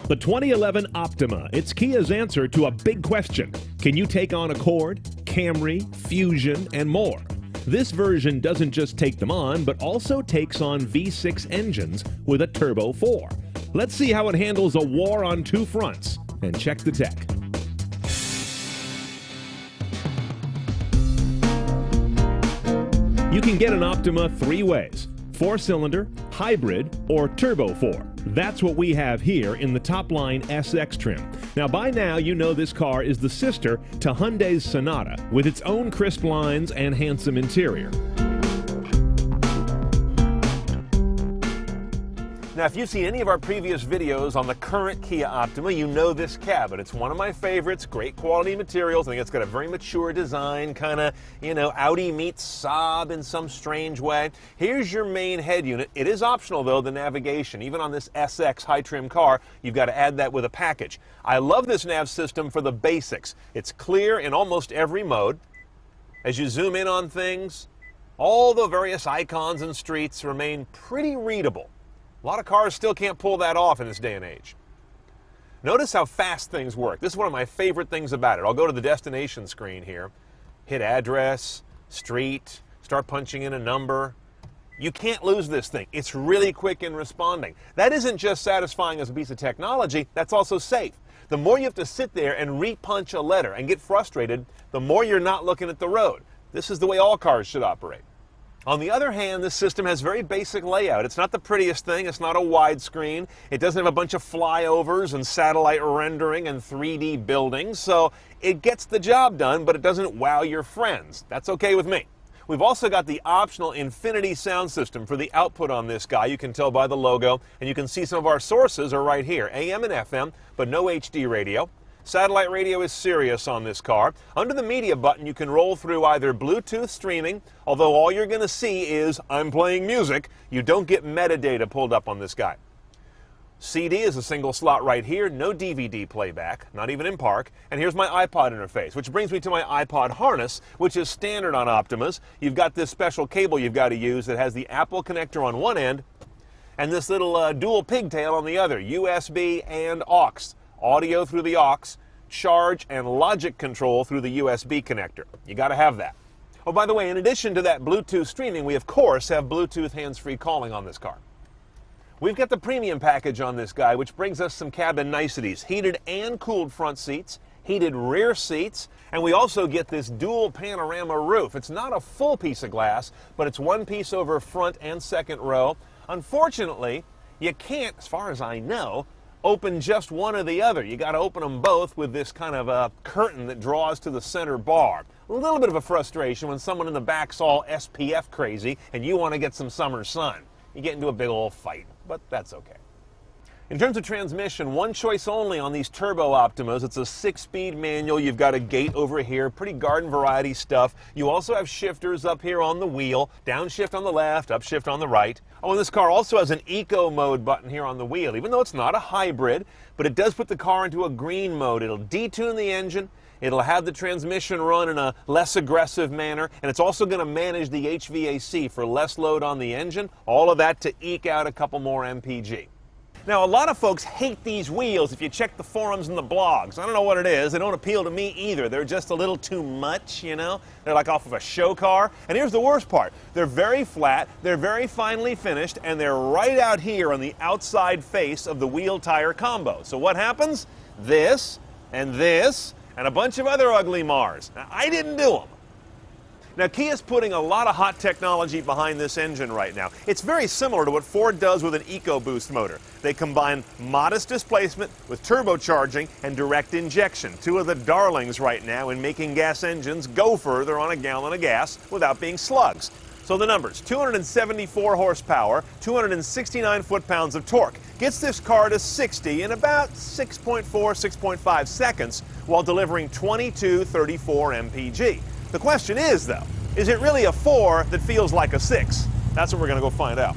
The 2011 Optima. It's Kia's answer to a big question. Can you take on Accord, Camry, Fusion, and more? This version doesn't just take them on, but also takes on V6 engines with a Turbo 4. Let's see how it handles a war on two fronts, and check the tech. You can get an Optima three ways: 4-cylinder, hybrid, or Turbo 4. That's what we have here in the top-line SX trim. Now, by now, you know this car is the sister to Hyundai's Sonata, with its own crisp lines and handsome interior. Now, if you've seen any of our previous videos on the current Kia Optima, you know this cab, and it's one of my favorites. Great quality materials. I think it's got a very mature design, kind of, Audi meets Saab in some strange way. Here's your main head unit. It is optional, though, the navigation. Even on this SX high-trim car, you've got to add that with a package. I love this nav system for the basics. It's clear in almost every mode. As you zoom in on things, all the various icons and streets remain pretty readable. A lot of cars still can't pull that off in this day and age. Notice how fast things work. This is one of my favorite things about it. I'll go to the destination screen here, hit address, street, start punching in a number. You can't lose this thing. It's really quick in responding. That isn't just satisfying as a piece of technology, that's also safe. The more you have to sit there and repunch a letter and get frustrated, the more you're not looking at the road. This is the way all cars should operate. On the other hand, this system has very basic layout. It's not the prettiest thing. It's not a widescreen. It doesn't have a bunch of flyovers and satellite rendering and 3D buildings. So it gets the job done, but it doesn't wow your friends. That's okay with me. We've also got the optional Infinity sound system for the output on this guy. You can tell by the logo, and you can see some of our sources are right here. AM and FM, but no HD radio. Satellite radio is Sirius on this car. Under the media button, you can roll through either Bluetooth streaming, although all you're going to see is I'm playing music. You don't get metadata pulled up on this guy. CD is a single slot right here, no DVD playback, not even in park. And here's my iPod interface, which brings me to my iPod harness, which is standard on Optimas. You've got this special cable you've got to use that has the Apple connector on one end and this little dual pigtail on the other, USB and aux. Audio through the aux, charge and logic control through the USB connector. You got to have that. Oh, by the way, in addition to that Bluetooth streaming, we of course have Bluetooth hands-free calling on this car. We've got the premium package on this guy, which brings us some cabin niceties. Heated and cooled front seats, heated rear seats, and we also get this dual panorama roof. It's not a full piece of glass, but it's one piece over front and second row. Unfortunately, you can't, as far as I know, open just one or the other. You got to open them both with this kind of a curtain that draws to the center bar. A little bit of a frustration when someone in the back's all SPF crazy and you want to get some summer sun. You get into a big old fight, but that's okay. In terms of transmission, one choice only on these Turbo Optimas. It's a 6-speed manual. You've got a gate over here, pretty garden variety stuff. You also have shifters up here on the wheel, downshift on the left, upshift on the right. Oh, and this car also has an eco mode button here on the wheel, even though it's not a hybrid, but it does put the car into a green mode. It'll detune the engine. It'll have the transmission run in a less aggressive manner, and it's also going to manage the HVAC for less load on the engine. All of that to eke out a couple more MPG. Now, a lot of folks hate these wheels if you check the forums and the blogs. I don't know what it is. They don't appeal to me either. They're just a little too much, you know? They're like off of a show car. And here's the worst part. They're very flat, they're very finely finished, and they're right out here on the outside face of the wheel-tire combo. So what happens? This, and a bunch of other ugly Mars. Now, I didn't do them. Now, Kia's putting a lot of hot technology behind this engine right now. It's very similar to what Ford does with an EcoBoost motor. They combine modest displacement with turbocharging and direct injection, two of the darlings right now in making gas engines go further on a gallon of gas without being slugs. So the numbers: 274 horsepower, 269 foot-pounds of torque. Gets this car to 60 in about 6.4, 6.5 seconds while delivering 2234 mpg. The question is, though, is it really a 4 that feels like a 6? That's what we're going to go find out.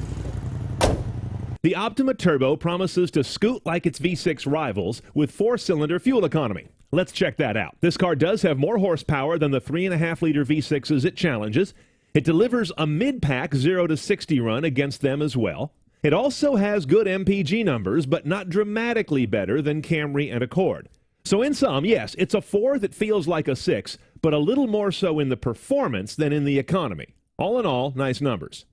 The Optima Turbo promises to scoot like its V6 rivals with 4-cylinder fuel economy. Let's check that out. This car does have more horsepower than the 3.5-liter V6s it challenges. It delivers a mid-pack 0 to 60 run against them as well. It also has good MPG numbers, but not dramatically better than Camry and Accord. So in sum, yes, it's a 4 that feels like a 6, but a little more so in the performance than in the economy. All in all, nice numbers.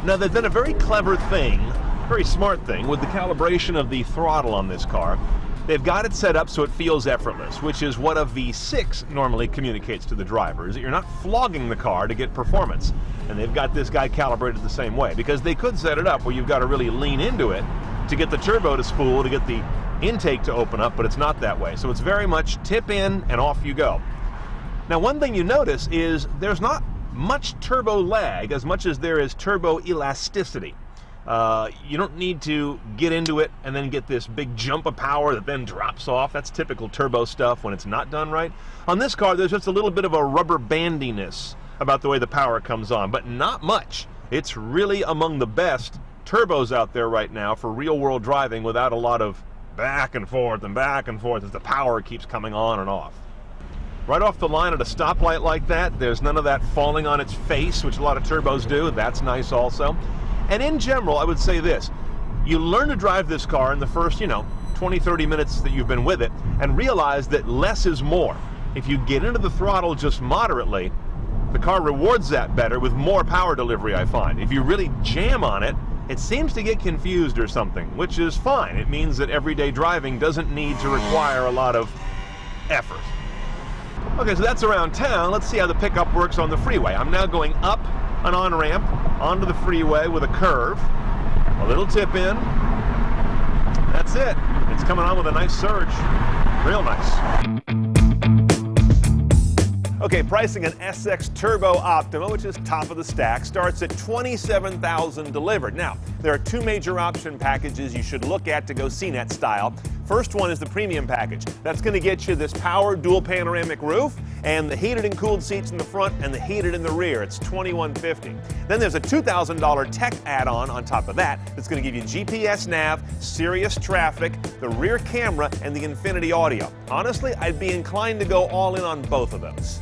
Now, they've done a very clever thing, very smart thing, with the calibration of the throttle on this car. They've got it set up so it feels effortless, which is what a V6 normally communicates to the driver, is that you're not flogging the car to get performance. And they've got this guy calibrated the same way, because they could set it up where you've got to really lean into it to get the turbo to spool, to get the intake to open up, but it's not that way. So it's very much tip in and off you go. Now, one thing you notice is there's not much turbo lag as much as there is turbo elasticity. You don't need to get into it and then get this big jump of power that then drops off. That's typical turbo stuff when it's not done right. On this car, there's just a little bit of a rubber bandiness about the way the power comes on, but not much. It's really among the best turbos out there right now for real-world driving without a lot of back and forth as the power keeps coming on and off. Right off the line at a stoplight like that, there's none of that falling on its face, which a lot of turbos do. That's nice also. And in general, I would say this. You learn to drive this car in the first, 20, 30 minutes that you've been with it and realize that less is more. If you get into the throttle just moderately, the car rewards that better with more power delivery, I find. If you really jam on it, it seems to get confused or something, which is fine. It means that everyday driving doesn't need to require a lot of effort. Okay, so that's around town. Let's see how the pickup works on the freeway. I'm now going up an on-ramp onto the freeway with a curve, a little tip in. That's it. It's coming on with a nice surge. Real nice. Okay, pricing an SX Turbo Optima, which is top of the stack, starts at $27,000 delivered. Now, there are two major option packages you should look at to go CNET style. First one is the premium package. That's going to get you this powered dual panoramic roof and the heated and cooled seats in the front and the heated in the rear. It's $2,150. Then there's a $2,000 tech add-on on top of that that's going to give you GPS nav, Sirius traffic, the rear camera, and the Infinity audio. Honestly, I'd be inclined to go all in on both of those.